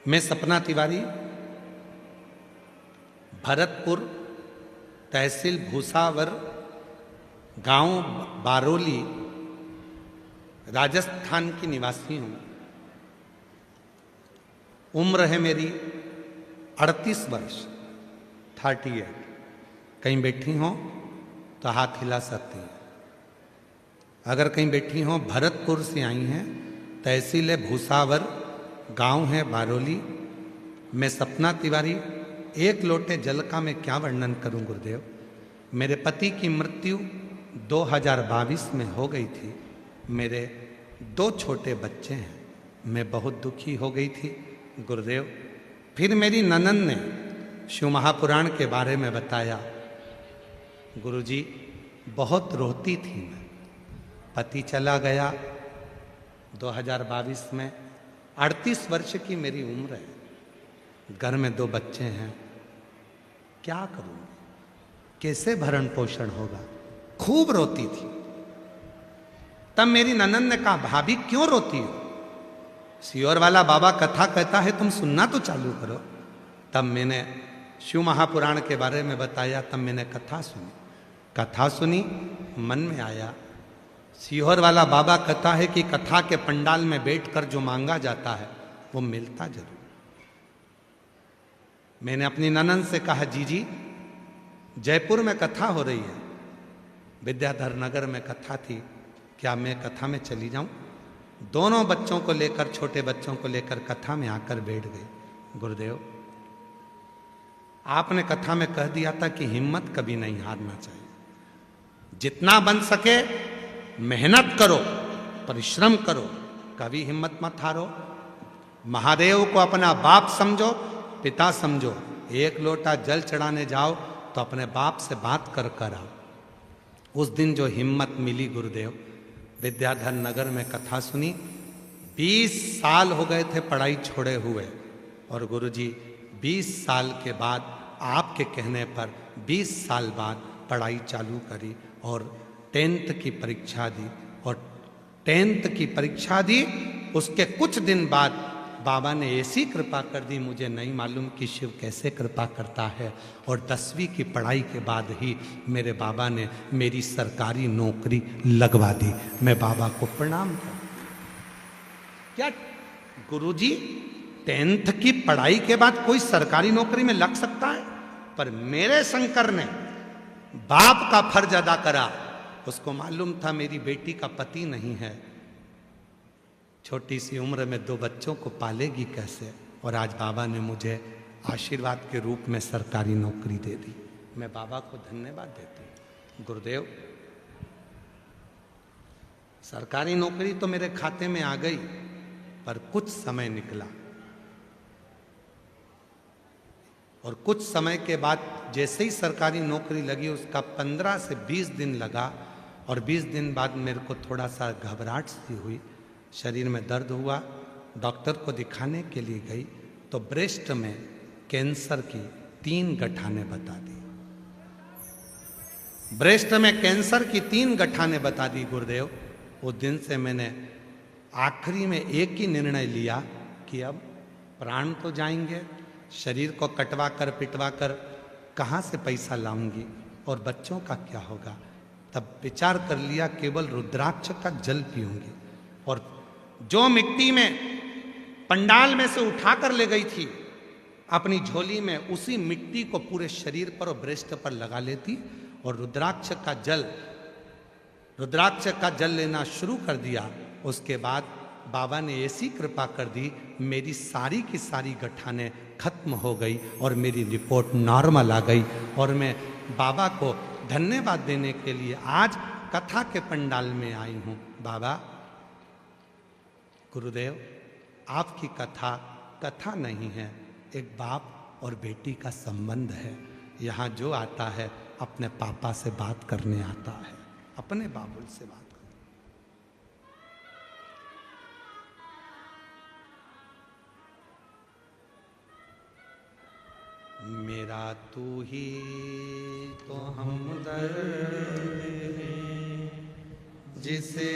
मैं सपना तिवारी, भरतपुर, तहसील भूसावर, गांव बारोली, राजस्थान की निवासी हूं। उम्र है मेरी 38 वर्ष, 38। कहीं बैठी हो तो हाथ हिला सकती हैं। अगर कहीं बैठी हो, भरतपुर से आई हैं, तहसील है भूसावर, गांव है बारोली। मैं सपना तिवारी। एक लोटे जल का मैं क्या वर्णन करूं गुरुदेव। मेरे पति की मृत्यु 2022 में हो गई थी। मेरे 2 छोटे बच्चे हैं। मैं बहुत दुखी हो गई थी गुरुदेव। फिर मेरी ननंद ने शिव महापुराण के बारे में बताया। गुरुजी, बहुत रोती थी मैं। पति चला गया 2022 में। 38 वर्ष की मेरी उम्र है। घर में 2 बच्चे हैं। क्या करूंगी, कैसे भरण पोषण होगा। खूब रोती थी। तब मेरी ननंद ने कहा, भाभी क्यों रोती हो? सियोर वाला बाबा कथा कहता है, तुम सुनना तो चालू करो। तब मैंने शिव महापुराण के बारे में बताया। तब मैंने कथा सुनी, मन में आया, सीहोर वाला बाबा कहता है कि कथा के पंडाल में बैठकर जो मांगा जाता है वो मिलता जरूर। मैंने अपनी ननंद से कहा, जीजी जयपुर में कथा हो रही है, विद्याधर नगर में कथा थी, क्या मैं कथा में चली जाऊं? दोनों बच्चों को लेकर, छोटे बच्चों को लेकर कथा में आकर बैठ गई। गुरुदेव, आपने कथा में कह दिया था कि हिम्मत कभी नहीं हारना चाहिए। जितना बन सके मेहनत करो, परिश्रम करो, कभी हिम्मत मत हारो। महादेव को अपना बाप समझो, पिता समझो। एक लोटा जल चढ़ाने जाओ तो अपने बाप से बात कर कर आओ। उस दिन जो हिम्मत मिली गुरुदेव, विद्याधर नगर में कथा सुनी। 20 साल हो गए थे पढ़ाई छोड़े हुए, और गुरुजी 20 साल के बाद आपके कहने पर 20 साल बाद पढ़ाई चालू करी और 10th की परीक्षा दी। और 10th की परीक्षा दी, उसके कुछ दिन बाद बाबा ने ऐसी कृपा कर दी, मुझे नहीं मालूम कि शिव कैसे कृपा करता है। और 10वीं की पढ़ाई के बाद ही मेरे बाबा ने मेरी सरकारी नौकरी लगवा दी। मैं बाबा को प्रणाम करता। क्या गुरुजी, 10th की पढ़ाई के बाद कोई सरकारी नौकरी में लग सकता है? पर मेरे शंकर ने बाप का फर्ज अदा करा। उसको मालूम था मेरी बेटी का पति नहीं है, छोटी सी उम्र में 2 बच्चों को पालेगी कैसे। और आज बाबा ने मुझे आशीर्वाद के रूप में सरकारी नौकरी दे दी। मैं बाबा को धन्यवाद देती हूँ। गुरुदेव, सरकारी नौकरी तो मेरे खाते में आ गई, पर कुछ समय निकला। और कुछ समय के बाद जैसे ही सरकारी नौकरी लगी, उसका 15 से 20 दिन लगा। और 20 दिन बाद मेरे को थोड़ा सा घबराहट सी हुई, शरीर में दर्द हुआ। डॉक्टर को दिखाने के लिए गई तो ब्रेस्ट में कैंसर की 3 गठाने बता दी। ब्रेस्ट में कैंसर की 3 गठाने बता दी गुरुदेव। उस दिन से मैंने आखिरी में एक ही निर्णय लिया कि अब प्राण तो जाएंगे, शरीर को कटवा कर पिटवा कर कहाँ से पैसा लाऊंगी, और बच्चों का क्या होगा। तब विचार कर लिया, केवल रुद्राक्ष का जल पीऊंगी। और जो मिट्टी में पंडाल में से उठा कर ले गई थी अपनी झोली में, उसी मिट्टी को पूरे शरीर पर और ब्रेस्ट पर लगा लेती और रुद्राक्ष का जल लेना शुरू कर दिया। उसके बाद बाबा ने ऐसी कृपा कर दी, मेरी सारी की सारी गठाने खत्म हो गई और मेरी रिपोर्ट नॉर्मल आ गई। और मैं बाबा को धन्यवाद देने के लिए आज कथा के पंडाल में आई हूँ। बाबा, गुरुदेव, आपकी कथा नहीं है, एक बाप और बेटी का संबंध है। यहाँ जो आता है अपने पापा से बात करने आता है, अपने बाबुल से बात। मेरा तू ही तो हमदर्द है, जिसे